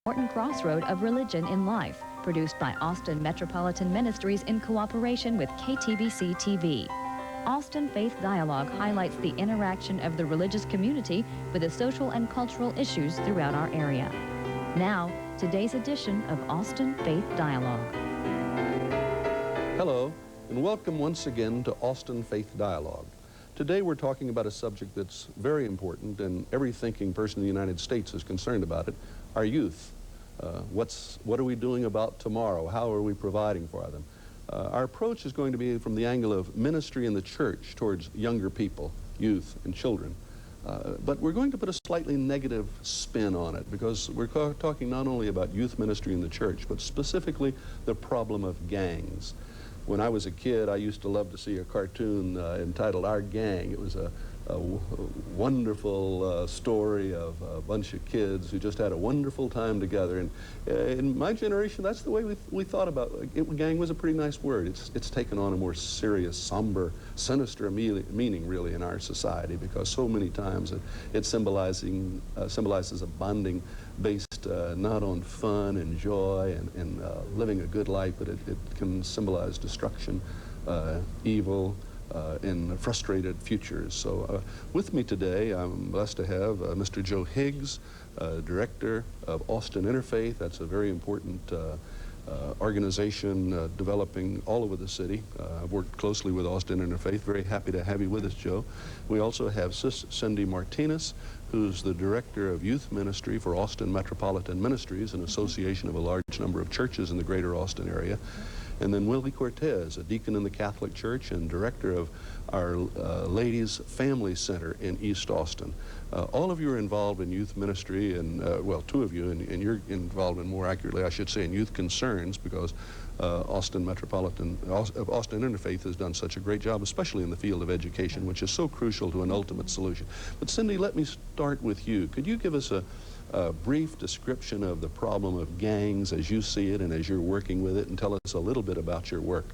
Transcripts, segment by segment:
Important crossroad of religion in life, produced by Austin Metropolitan Ministries in cooperation with KTBC TV. Austin Faith Dialogue highlights the interaction of the religious community with the social and cultural issues throughout our area. Now, today's edition of Austin Faith Dialogue. Hello, and welcome once again to Austin Faith Dialogue. Today we're talking about a subject that's very important, and every thinking person in the United States is concerned about it, our youth. What are we doing about tomorrow? How are we providing for them? Our approach is going to be from the angle of ministry in the church towards younger people, youth and children. But we're going to put a slightly negative spin on it because we're talking not only about youth ministry in the church, but specifically the problem of gangs. When I was a kid, I used to love to see a cartoon entitled Our Gang. It was a wonderful story of a bunch of kids who just had a wonderful time together. And in my generation, that's the way we thought about it. Gang was a pretty nice word. It's taken on a more serious, somber, sinister meaning really in our society, because so many times it symbolizes a bonding based not on fun and joy and living a good life, but it can symbolize destruction, evil, in frustrated futures. So with me today, I'm blessed to have Mr. Joe Higgs, Director of Austin Interfaith. That's a very important organization developing all over the city. I've worked closely with Austin Interfaith. Very happy to have you with us, Joe. We also have Sis Cindy Martinez, who's the Director of Youth Ministry for Austin Metropolitan Ministries, an association of a large number of churches in the greater Austin area. And then Willie Cortez, a deacon in the Catholic Church and director of our Ladies Family Center in East Austin. All of you are involved in youth ministry, and well, two of you, and you're involved in, more accurately, I should say, in youth concerns, because Austin Interfaith has done such a great job, especially in the field of education, which is so crucial to an ultimate solution. But Cindy, let me start with you. Could you give us a brief description of the problem of gangs as you see it and as you're working with it, and tell us a little bit about your work?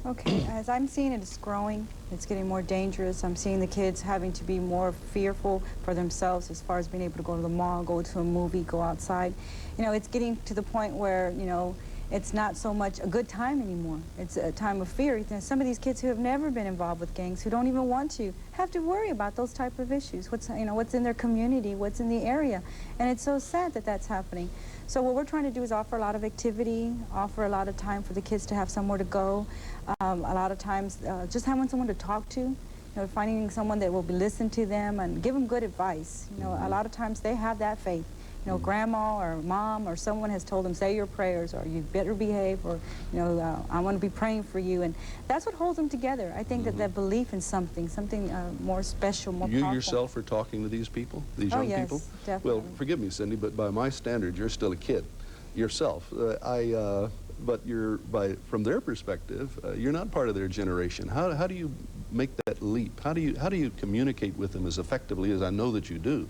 Okay, as I'm seeing it, it's growing. It's getting more dangerous. I'm seeing the kids having to be more fearful for themselves as far as being able to go to the mall, go to a movie, go outside. You know, it's getting to the point where, you know, it's not so much a good time anymore. It's a time of fear. Some of these kids who have never been involved with gangs, who don't even want to, have to worry about those type of issues. What's in their community, what's in the area. And it's so sad that that's happening. So what we're trying to do is offer a lot of activity, offer a lot of time for the kids to have somewhere to go. A lot of times just having someone to talk to. You know, finding someone that will listen to them and give them good advice. You know, a lot of times they have that faith. You know, grandma or mom or someone has told them, say your prayers, or you better behave, or, you know, I want to be praying for you. And that's what holds them together. I think that belief in something more special, more powerful. You yourself are talking to these people, these young people? Definitely. Well, forgive me, Cindy, but by my standards, you're still a kid yourself. But from their perspective, you're not part of their generation. How do you make that leap? How do you communicate with them as effectively as I know that you do?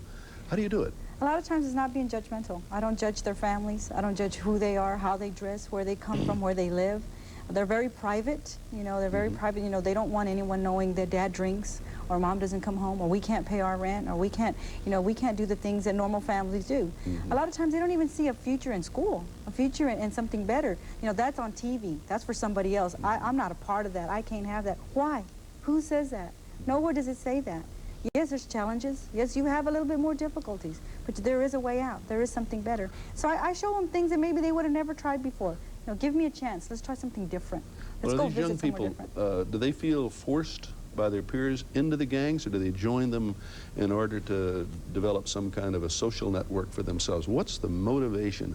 How do you do it? A lot of times it's not being judgmental. I don't judge their families. I don't judge who they are, how they dress, where they come from, where they live. They're very private. You know, they're very private. You know, they don't want anyone knowing that dad drinks, or mom doesn't come home, or we can't pay our rent, or we can't do the things that normal families do. A lot of times they don't even see a future in school, a future in something better. You know, that's on TV. That's for somebody else. I'm not a part of that. I can't have that. Why? Who says that? Nowhere does it say that. Yes, there's challenges. Yes, you have a little bit more difficulties, but there is a way out. There is something better. So I show them things that maybe they would have never tried before. You know, give me a chance. Let's try something different. Let's go visit somewhere different. Do they feel forced by their peers into the gangs, or do they join them in order to develop some kind of a social network for themselves? What's the motivation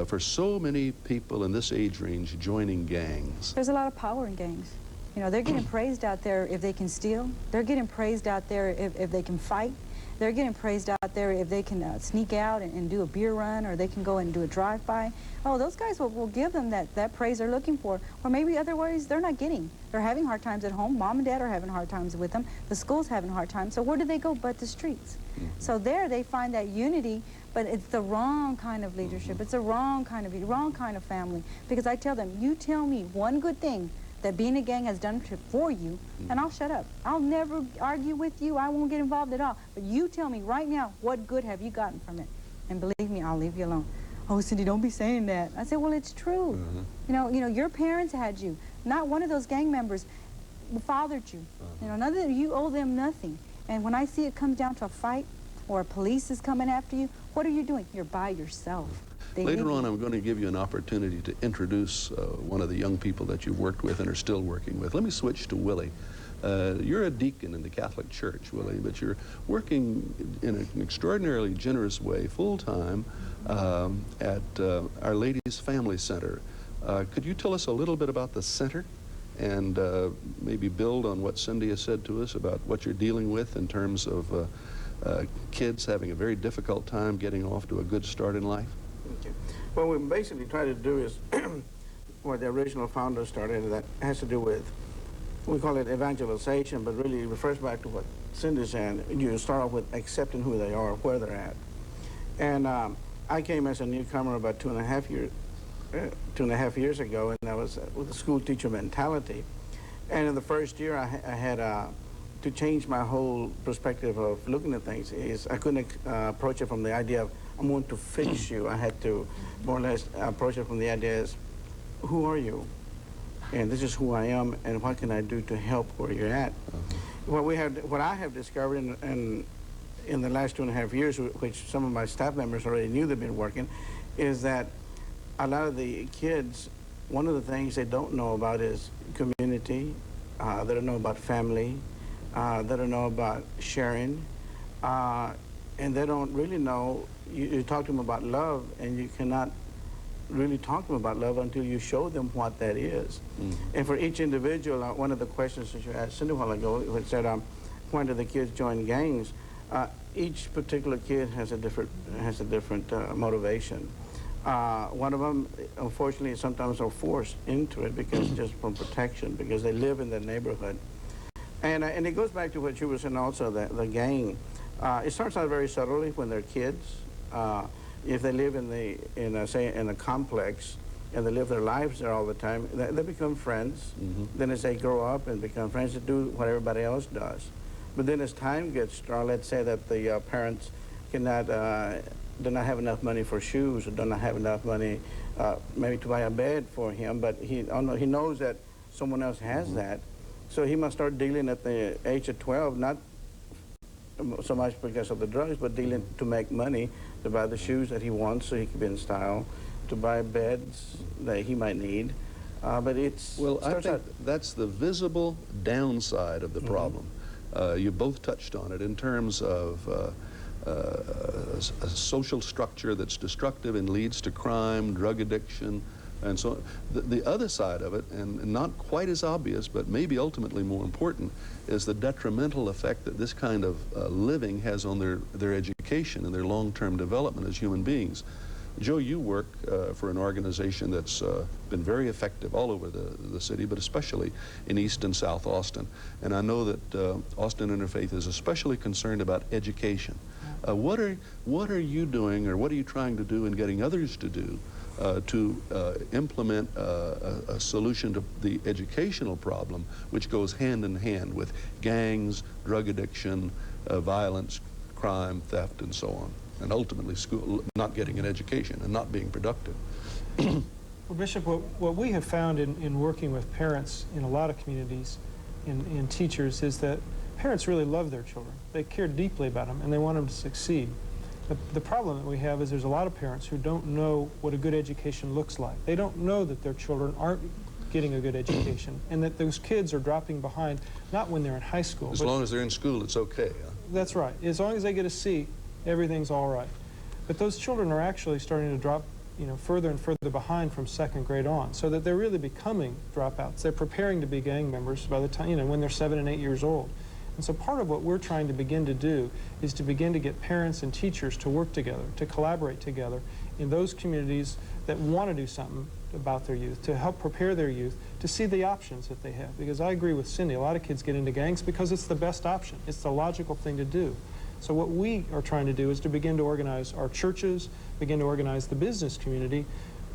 for so many people in this age range joining gangs? There's a lot of power in gangs. You know, they're getting praised out there if they can steal. They're getting praised out there if they can fight. They're getting praised out there if they can sneak out and do a beer run, or they can go and do a drive-by. Oh, those guys will give them that praise they're looking for, or maybe otherwise they're not getting. They're having hard times at home. Mom and dad are having hard times with them. The school's having hard times. So where do they go but the streets? So there they find that unity, but it's the wrong kind of leadership. It's the wrong kind of family. Because I tell them, you tell me one good thing that being a gang has done for you, and I'll shut up. I'll never argue with you. I won't get involved at all. But you tell me right now, what good have you gotten from it? And believe me, I'll leave you alone. oh, Cindy, don't be saying that. I said, well, it's true. You know, your parents had you. Not one of those gang members fathered you. You know, you owe them nothing. And when I see it comes down to a fight or police is coming after you, what are you doing? You're by yourself. Later on, I'm going to give you an opportunity to introduce one of the young people that you've worked with and are still working with. Let me switch to Willie. You're a deacon in the Catholic Church, Willie, but you're working in an extraordinarily generous way, full-time, at Our Lady's Family Center. Could you tell us a little bit about the center and maybe build on what Cindy has said to us about what you're dealing with in terms of kids having a very difficult time getting off to a good start in life? Okay. What we basically try to do is what the original founder started, that has to do with, we call it evangelization, but really it refers back to what Cindy said. You start off with accepting who they are, where they're at. And I came as a newcomer about 2.5 years ago, and I was with the school teacher mentality. And in the first year, I had to change my whole perspective of looking at things. I couldn't approach it from the idea of, I'm going to fix you. I had to more or less approach it from the idea is, who are you? And this is who I am, and what can I do to help where you're at? What I have discovered in the last 2.5 years, which some of my staff members already knew they've been working, is that a lot of the kids, one of the things they don't know about is community, they don't know about family, they don't know about sharing, and they don't really know. You talk to them about love, and you cannot really talk to them about love until you show them what that is. And for each individual, one of the questions that you asked Cindy a while ago, which said, when do the kids join gangs? Each particular kid has a different motivation. One of them, unfortunately, sometimes are forced into it because just from protection, because they live in the neighborhood. And it goes back to what you were saying also, the gang. It starts out very subtly when they're kids. If they live in a complex and they live their lives there all the time, they become friends. Then as they grow up and become friends, they do what everybody else does. But then as time gets strong, let's say that the parents cannot, do not have enough money for shoes, or do not have enough money maybe to buy a bed for him, but he knows that someone else has that. So he must start dealing at the age of 12, not so much because of the drugs, but dealing to make money to buy the shoes that he wants so he can be in style, to buy beds that he might need. But it's... Well, I think that's the visible downside of the problem. You both touched on it in terms of a social structure that's destructive and leads to crime, drug addiction, and so on. The other side of it, and not quite as obvious, but maybe ultimately more important, is the detrimental effect that this kind of living has on their education and their long-term development as human beings. Joe, you work for an organization that's been very effective all over the city, but especially in East and South Austin. And I know that Austin Interfaith is especially concerned about education. What are you doing, or what are you trying to do and getting others to do to implement a solution to the educational problem, which goes hand in hand with gangs, drug addiction, violence, crime, theft, and so on, and ultimately school, not getting an education and not being productive? Well, Bishop, what we have found in working with parents in a lot of communities and teachers is that parents really love their children. They care deeply about them, and they want them to succeed. The problem that we have is there's a lot of parents who don't know what a good education looks like. They don't know that their children aren't getting a good education, and that those kids are dropping behind, not when they're in high school. As long as they're in school, it's okay. Huh? That's right. As long as they get a C, everything's all right. But those children are actually starting to drop, further and further behind from second grade on, so that they're really becoming dropouts. They're preparing to be gang members by the time, when they're 7 and 8 years old. And so part of what we're trying to begin to do is to begin to get parents and teachers to work together, to collaborate together in those communities that want to do something about their youth, to help prepare their youth to see the options that they have. Because I agree with Cindy, a lot of kids get into gangs because it's the best option. It's the logical thing to do. So what we are trying to do is to begin to organize our churches, begin to organize the business community,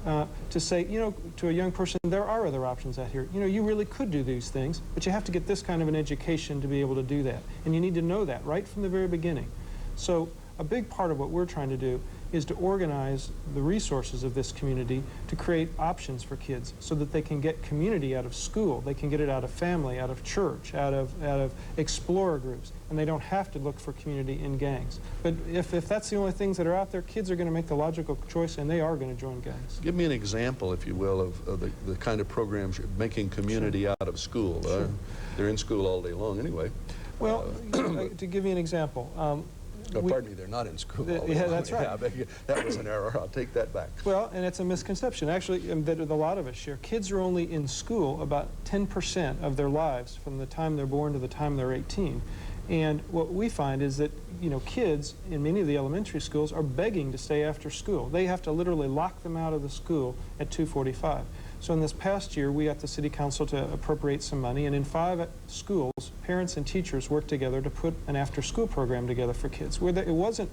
to say, to a young person, there are other options out here. You really could do these things, but you have to get this kind of an education to be able to do that. And you need to know that right from the very beginning. So a big part of what we're trying to do is to organize the resources of this community to create options for kids so that they can get community out of school, they can get it out of family, out of church, out of explorer groups, and they don't have to look for community in gangs. But if that's the only things that are out there, kids are going to make the logical choice and they are going to join gangs. Give me an example, if you will, of the kind of programs you're making community out of school. Sure. They're in school all day long anyway. Well, to give you an example, Oh, pardon me, they're not in school. all day Yeah, long. that's right. Yeah, I beg you. That was an error. I'll take that back. well, and it's a misconception, actually, that a lot of us share. Kids are only in school about 10% of their lives from the time they're born to the time they're 18. And what we find is that, kids in many of the elementary schools are begging to stay after school. They have to literally lock them out of the school at 2:45. So in this past year, we got the City Council to appropriate some money, and in 5 schools, parents and teachers worked together to put an after-school program together for kids, where it wasn't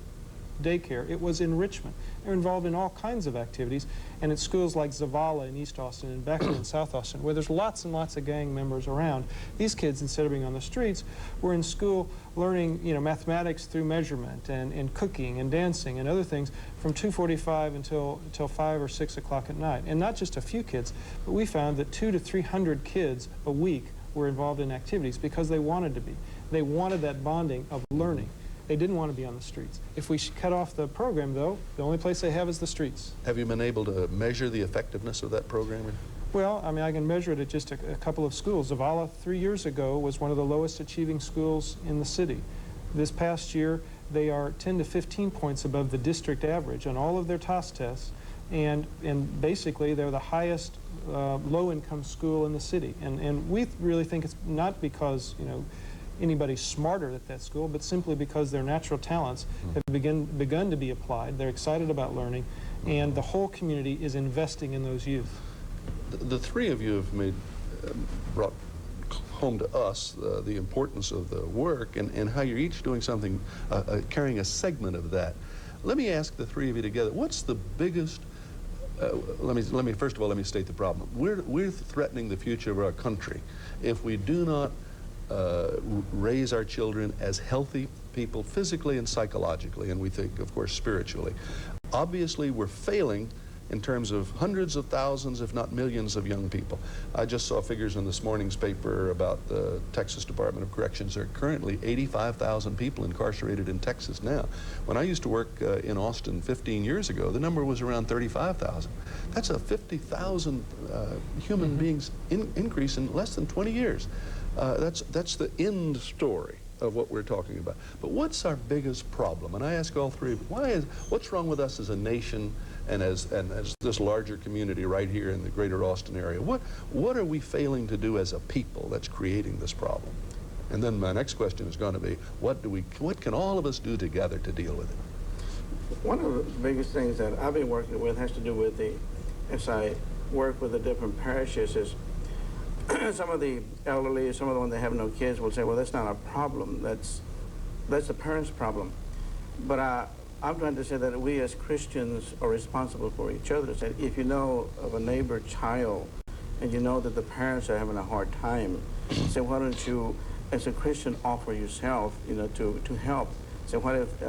daycare, it was enrichment. They're involved in all kinds of activities, and at schools like Zavala in East Austin and Beckman in South Austin, where there's lots and lots of gang members around, these kids, instead of being on the streets, were in school learning, mathematics through measurement and cooking and dancing and other things from 2:45 until 5 or 6 o'clock at night. And not just a few kids, but we found that 200 to 300 kids a week were involved in activities because they wanted to be. They wanted that bonding of learning. They didn't want to be on the streets. If we cut off the program, though, the only place they have is the streets. Have you been able to measure the effectiveness of that program? Well, I mean, I can measure it at just a couple of schools. Zavala 3 years ago was one of the lowest achieving schools in the city. This past year, they are 10 to 15 points above the district average on all of their TOS tests, and basically they're the highest low-income school in the city. And we really think it's not because, anybody's smarter at that school, but simply because their natural talents have begun to be applied. They're excited about learning, and the whole community is investing in those youth. The three of you have brought home to us the importance of the work and how you're each doing something, carrying a segment of that. Let me ask the three of you together, what's the biggest, first of all, let me state the problem. We're threatening the future of our country if we do not raise our children as healthy people physically and psychologically, and we think, of course, spiritually. Obviously, we're failing in terms of hundreds of thousands, if not millions, of young people. I just saw figures in this morning's paper about the Texas Department of Corrections. There are currently 85,000 people incarcerated in Texas now. When I used to work in Austin 15 years ago, the number was around 35,000. That's a 50,000 human beings increase in less than 20 years. That's the end story of what we're talking about. But what's our biggest problem? And I ask all three of you, what's wrong with us as a nation and as this larger community right here in the greater Austin area? What are we failing to do as a people that's creating this problem? And then my next question is going to be, what can all of us do together to deal with it? One of the biggest things that I've been working with has to do with as I work with the different parishes, is some of the elderly, some of the ones that have no kids will say, well, that's not a problem. That's the parents' problem. But I'm trying to say that we as Christians are responsible for each other. So if you know of a neighbor child and you know that the parents are having a hard time, say, why don't you, as a Christian, offer yourself, to help? So what if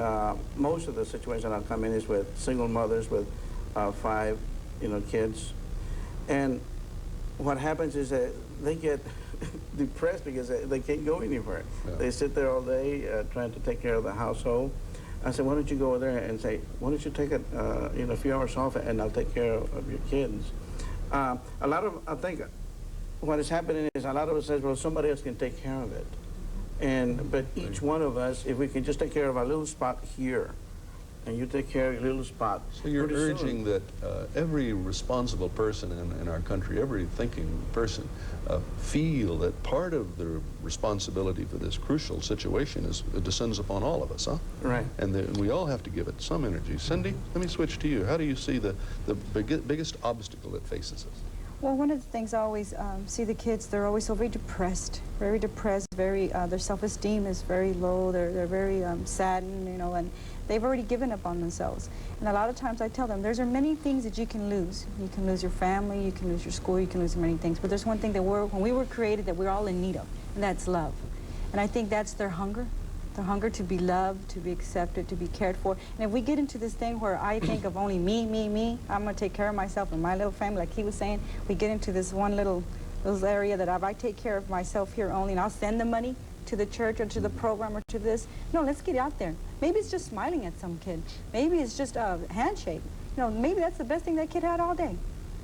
most of the situation I'll come in is with single mothers with 5, kids, and what happens is that they get depressed because they can't go anywhere. Yeah. They sit there all day trying to take care of the household. I said, why don't you go over there and say, why don't you take a few hours off and I'll take care of your kids. I think what is happening is a lot of us says, well, somebody else can take care of it. But each one of us, if we can just take care of our little spot here, and you take care of your little spot. So you're urging that every responsible person in our country, every thinking person, feel that part of the responsibility for this crucial situation descends upon all of us, huh? Right. And we all have to give it some energy. Cindy, let me switch to you. How do you see the biggest obstacle that faces us? Well, one of the things I always see the kids, they're always so very depressed, very, their self-esteem is very low, they're very saddened, and they've already given up on themselves. And a lot of times I tell them, there are many things that you can lose. You can lose your family, you can lose your school, you can lose many things. But there's one thing that when we were created that we're all in need of, and that's love. And I think that's their hunger. the hunger to be loved, to be accepted, to be cared for. And if we get into this thing where I think of only me, I'm going to take care of myself and my little family, like he was saying, we get into this one little area that if I take care of myself here only and I'll send the money to the church or to the program or to this. No, let's get out there. Maybe it's just smiling at some kid. Maybe it's just a handshake. You know, maybe that's the best thing that kid had all day.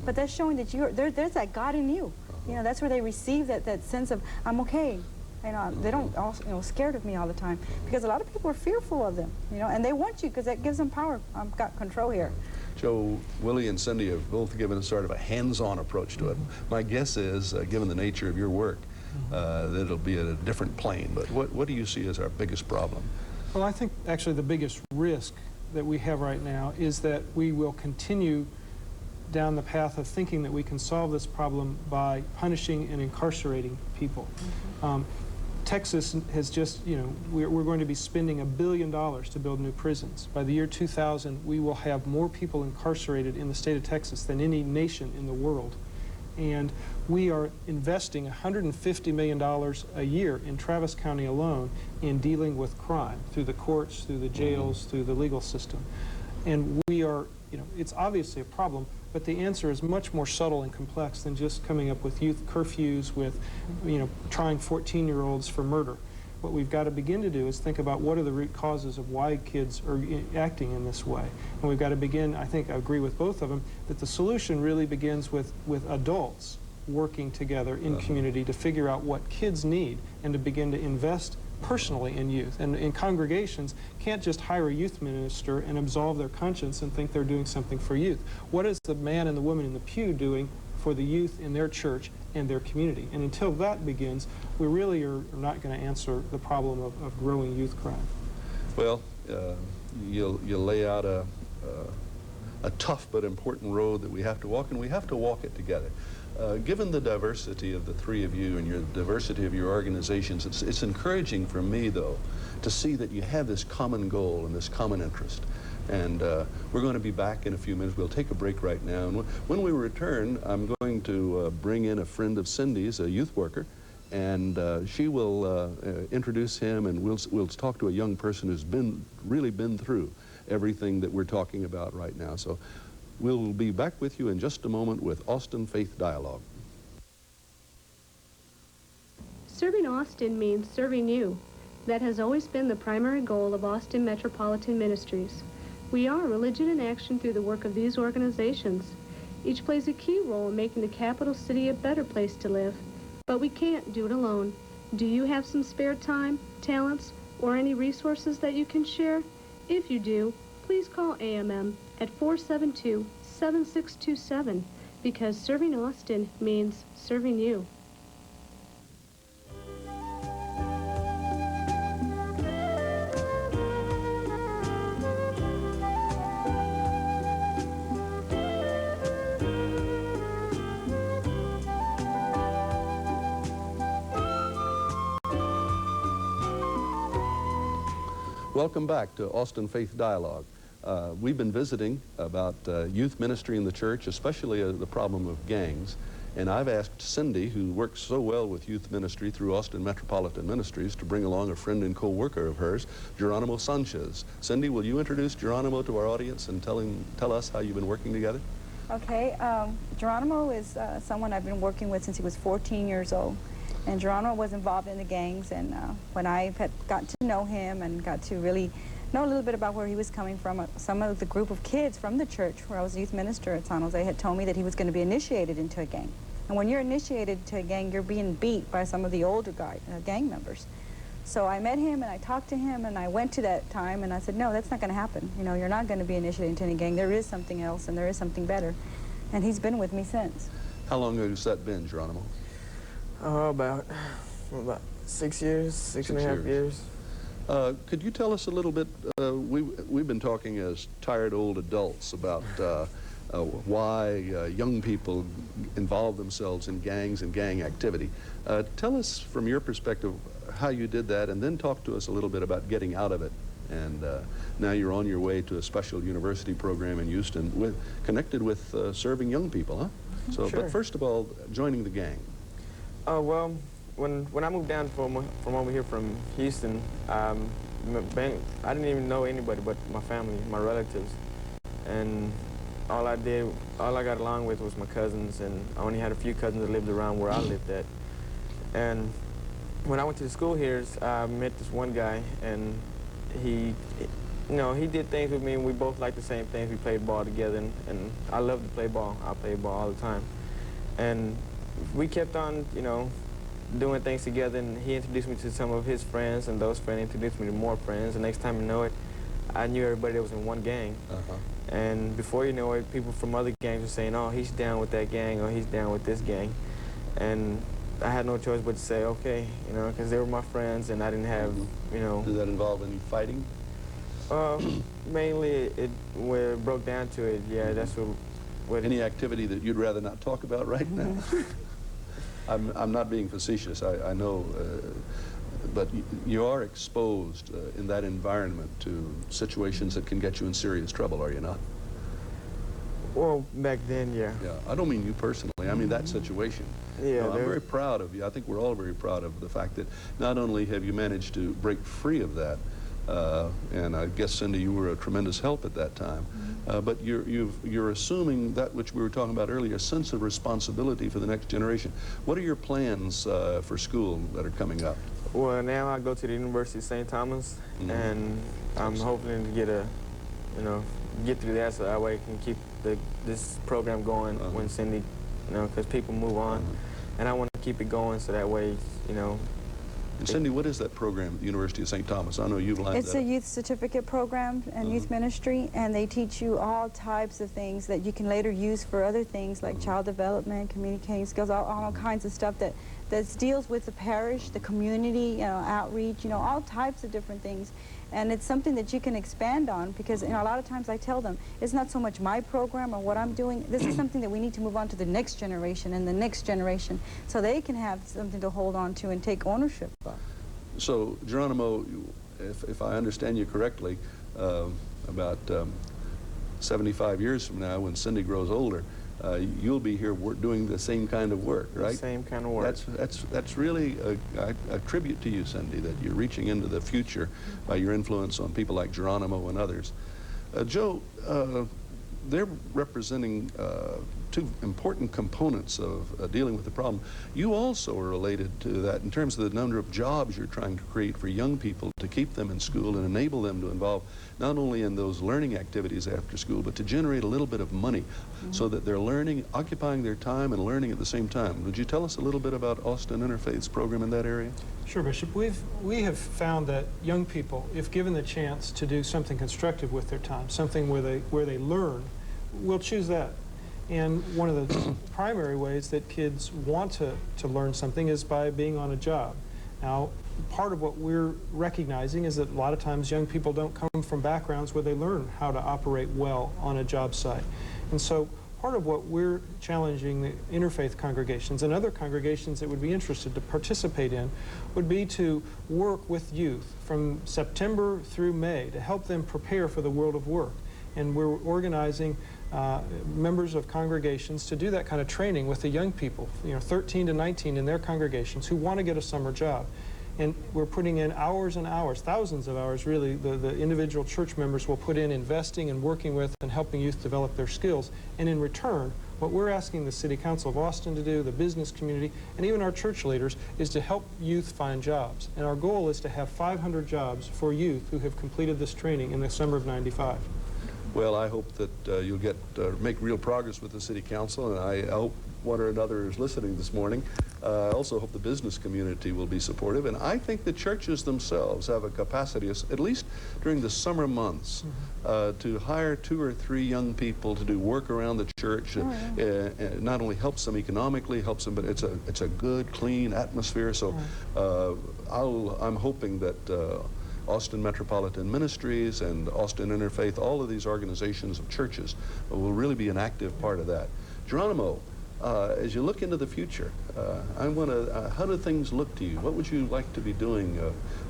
But that's showing that there's that God in you. You know, that's where they receive that sense of, I'm okay. You know, they don't all, scared of me all the time, because a lot of people are fearful of them, and they want you because that gives them power. I've got control here. Joe, Willie and Cindy have both given us sort of a hands-on approach to it. My guess is, given the nature of your work, that it'll be at a different plane. But what do you see as our biggest problem? Well, I think actually the biggest risk that we have right now is that we will continue down the path of thinking that we can solve this problem by punishing and incarcerating people. Texas has just, we're going to be spending $1 billion to build new prisons. By the year 2000, we will have more people incarcerated in the state of Texas than any nation in the world. And we are investing $150 million a year in Travis County alone in dealing with crime through the courts, through the jails, through the legal system. And we are, it's obviously a problem, but the answer is much more subtle and complex than just coming up with youth curfews, with, trying 14-year-olds for murder. What we've got to begin to do is think about what are the root causes of why kids are acting in this way. And we've got to begin, I think I agree with both of them, that the solution really begins with adults working together in community to figure out what kids need and to begin to invest personally in youth. And in congregations can't just hire a youth minister and absolve their conscience and think they're doing something for youth. What is the man and the woman in the pew doing for the youth in their church and their community? And until that begins, we really are not going to answer the problem of growing youth crime. Well, you'll lay out a tough but important road that we have to walk, and we have to walk it together. Given the diversity of the three of you and your diversity of your organizations, it's encouraging for me, though, to see that you have this common goal and this common interest. And we're going to be back in a few minutes. We'll take a break right now. And when we return, I'm going to bring in a friend of Cindy's, a youth worker, and she will introduce him, and we'll talk to a young person who's really been through everything that we're talking about right now. So we'll be back with you in just a moment with Austin Faith Dialogue. Serving Austin means serving you. That has always been the primary goal of Austin Metropolitan Ministries. We are religion in action through the work of these organizations. Each plays a key role in making the capital city a better place to live. But we can't do it alone. Do you have some spare time, talents, or any resources that you can share? If you do, please call AMM at 472-7627, because serving Austin means serving you. Welcome back to Austin Faith Dialogue. We've been visiting about youth ministry in the church, especially the problem of gangs. And I've asked Cindy, who works so well with youth ministry through Austin Metropolitan Ministries, to bring along a friend and co-worker of hers, Geronimo Sanchez. Cindy, will you introduce Geronimo to our audience and tell us how you've been working together? Okay, Geronimo is someone I've been working with since he was 14 years old. And Geronimo was involved in the gangs, and when I had got to know him and got to really know a little bit about where he was coming from, some of the group of kids from the church where I was a youth minister at San Jose had told me that he was going to be initiated into a gang. And when you're initiated to a gang, you're being beat by some of the older gang members. So I met him and I talked to him, and I went to that time and I said, no, that's not going to happen. You're not going to be initiated into any gang. There is something else, and there is something better. And he's been with me since. How long has that been, Geronimo? About 6 years, six and a half years. Could you tell us a little bit, we've been talking as tired old adults about why young people involve themselves in gangs and gang activity. Tell us from your perspective how you did that, and then talk to us a little bit about getting out of it. And now you're on your way to a special university program in Houston connected with serving young people, huh? So, Sure. But first of all, joining the gang. Well, when I moved down from over here from Houston, I didn't even know anybody but my family, my relatives, and all I got along with was my cousins, and I only had a few cousins that lived around where I lived at. And when I went to the school here, I met this one guy, and he did things with me, and we both liked the same things. We played ball together, and I love to play ball. I play ball all the time. And we kept on, doing things together, and he introduced me to some of his friends, and those friends introduced me to more friends. The next time you know it, I knew everybody that was in one gang. And before you know it, people from other gangs were saying, oh, he's down with that gang, or he's down with this gang. And I had no choice but to say, okay, because they were my friends, and I didn't have, Did that involve any fighting? Mainly, where it broke down to it, yeah, that's what Any activity that you'd rather not talk about right now? I'm not being facetious, I know, but you are exposed in that environment to situations that can get you in serious trouble, are you not? Well, back then, yeah. Yeah, I don't mean you personally, I mean that situation. Yeah, I'm very proud of you. I think we're all very proud of the fact that not only have you managed to break free of that, and I guess, Cindy, you were a tremendous help at that time, but you're assuming that which we were talking about earlier, a sense of responsibility for the next generation. What are your plans for school that are coming up? Well, now I go to the University of St. Thomas, and I'm hoping to get through that so that way I can keep this program going when Cindy, because people move on, and I want to keep it going so that way, And Cindy, what is that program at the University of St. Thomas? I know you've lined It's that a up. youth certificate program and youth ministry, and they teach you all types of things that you can later use for other things like child development, communicating skills, all kinds of stuff that deals with the parish, the community, outreach, all types of different things. And it's something that you can expand on because, a lot of times I tell them, it's not so much my program or what I'm doing. This is something that we need to move on to the next generation and the next generation so they can have something to hold on to and take ownership of. So, Geronimo, if I understand you correctly, about 75 years from now, when Cindy grows older, you'll be here doing the same kind of work, right? The same kind of work. That's really a tribute to you, Cindy, that you're reaching into the future by your influence on people like Geronimo and others. Joe, they're representing two important components of dealing with the problem. You also are related to that in terms of the number of jobs you're trying to create for young people to keep them in school and enable them to involve not only in those learning activities after school, but to generate a little bit of money so that they're learning, occupying their time and learning at the same time. Would you tell us a little bit about Austin Interfaith's program in that area? Sure, Bishop. We have found that young people, if given the chance to do something constructive with their time, something where they learn, will choose that. And one of the primary ways that kids want to learn something is by being on a job. Now, part of what we're recognizing is that a lot of times young people don't come from backgrounds where they learn how to operate well on a job site. And so part of what we're challenging the interfaith congregations and other congregations that would be interested to participate in would be to work with youth from September through May to help them prepare for the world of work. And we're organizing members of congregations to do that kind of training with the young people, 13 to 19 in their congregations who want to get a summer job. And we're putting in hours and hours, thousands of hours really, the individual church members will put in investing and working with and helping youth develop their skills. And in return, what we're asking the City Council of Austin to do, the business community, and even our church leaders, is to help youth find jobs. And our goal is to have 500 jobs for youth who have completed this training in the summer of '95. Well, I hope that you'll make real progress with the City Council, and I hope one or another is listening this morning. I also hope the business community will be supportive, and I think the churches themselves have a capacity, at least during the summer months, to hire 2 or 3 young people to do work around the church. Not only helps them economically, helps them, but it's a good, clean atmosphere. So I'm hoping that Austin Metropolitan Ministries and Austin Interfaith, all of these organizations of churches will really be an active part of that. Geronimo, as you look into the future, how do things look to you? What would you like to be doing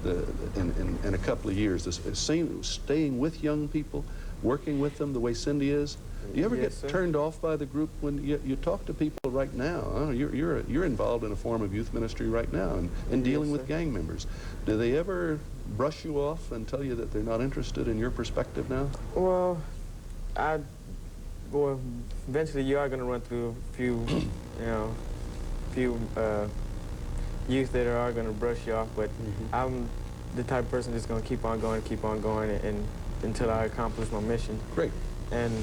in a couple of years? Staying with young people, working with them the way Cindy is? Do you ever Yes, get sir. turned off by the group when you talk to people right now? Oh, you're involved in a form of youth ministry right now and dealing with sir. gang members. Do they ever brush you off and tell you that they're not interested in your perspective now? Well, well, eventually you are going to run through a few, youth that are going to brush you off, but I'm the type of person that's going to keep on going, and until I accomplish my mission. Great. And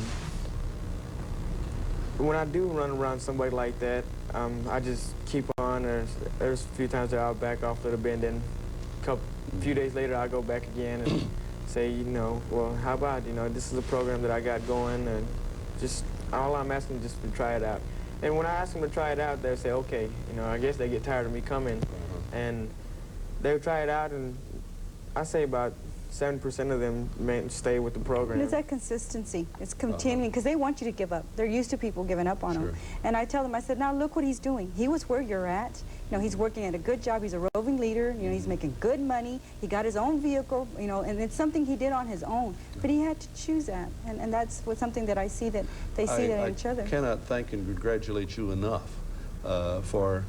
when I do run around somebody like that, I just keep on. There's a few times that I'll back off a little bit, and then a few days later I'll go back again and say, well, how about, this is a program that I got going, and just all I'm asking is just to try it out. And when I ask them to try it out, they'll say, okay, I guess they get tired of me coming, and they'll try it out, and I say about 70% of them may stay with the program. And it's that consistency. It's continuing, because they want you to give up. They're used to people giving up on them. And I tell them, I said, now look what he's doing. He was where you're at. He's working at a good job. He's a roving leader. He's making good money. He got his own vehicle, and it's something he did on his own. But he had to choose that. And that's something that I see that they see that in each other. I cannot thank and congratulate you enough for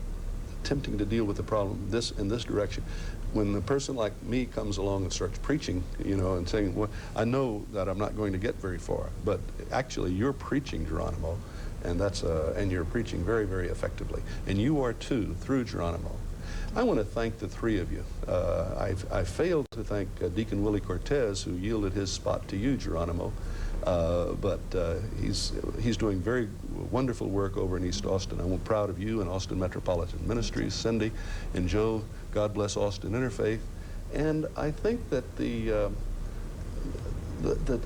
attempting to deal with the problem in this direction. When a person like me comes along and starts preaching, and saying, well, I know that I'm not going to get very far, but actually you're preaching, Geronimo, and and you're preaching very, very effectively. And you are too, through Geronimo. I want to thank the three of you. I failed to thank Deacon Willie Cortez, who yielded his spot to you, Geronimo. But he's doing very wonderful work over in East Austin. I'm proud of you and Austin Metropolitan Ministries, Cindy and Joe. God bless Austin Interfaith. And I think that the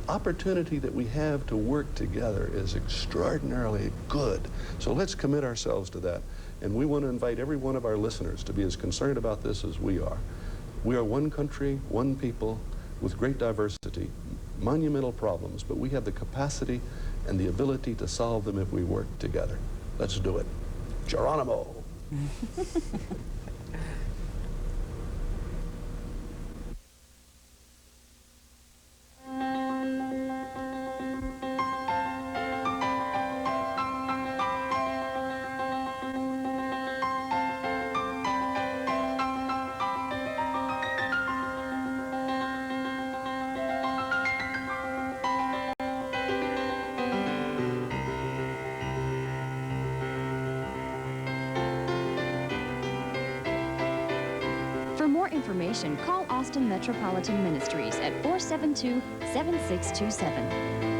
opportunity that we have to work together is extraordinarily good. So let's commit ourselves to that. And we want to invite every one of our listeners to be as concerned about this as we are. We are one country, one people, with great diversity, monumental problems, but we have the capacity and the ability to solve them if we work together. Let's do it. Geronimo. For more information, call Austin Metropolitan Ministries at 472-7627.